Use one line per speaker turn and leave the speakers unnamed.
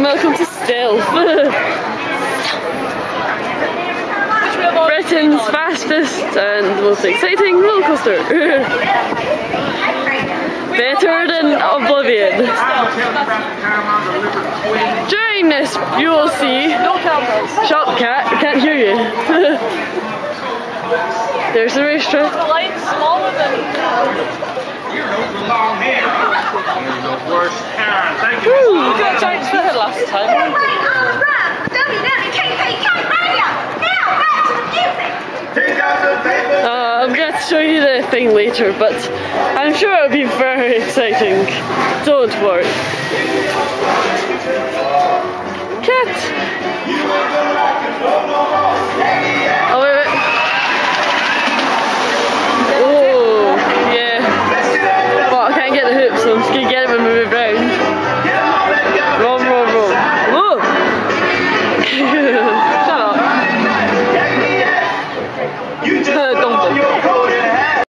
welcome to Stealth. Britain's fastest and most exciting roller coaster. Better than Oblivion. During this, you will see. Shut, cat, I can't hear you. There's the racetrack.
The light's smaller than.
Long hair. The worst parent. Thank you.
We got a giant sweater last time.
I'm going to show you the thing later, but I'm sure it'll be very exciting. Don't worry.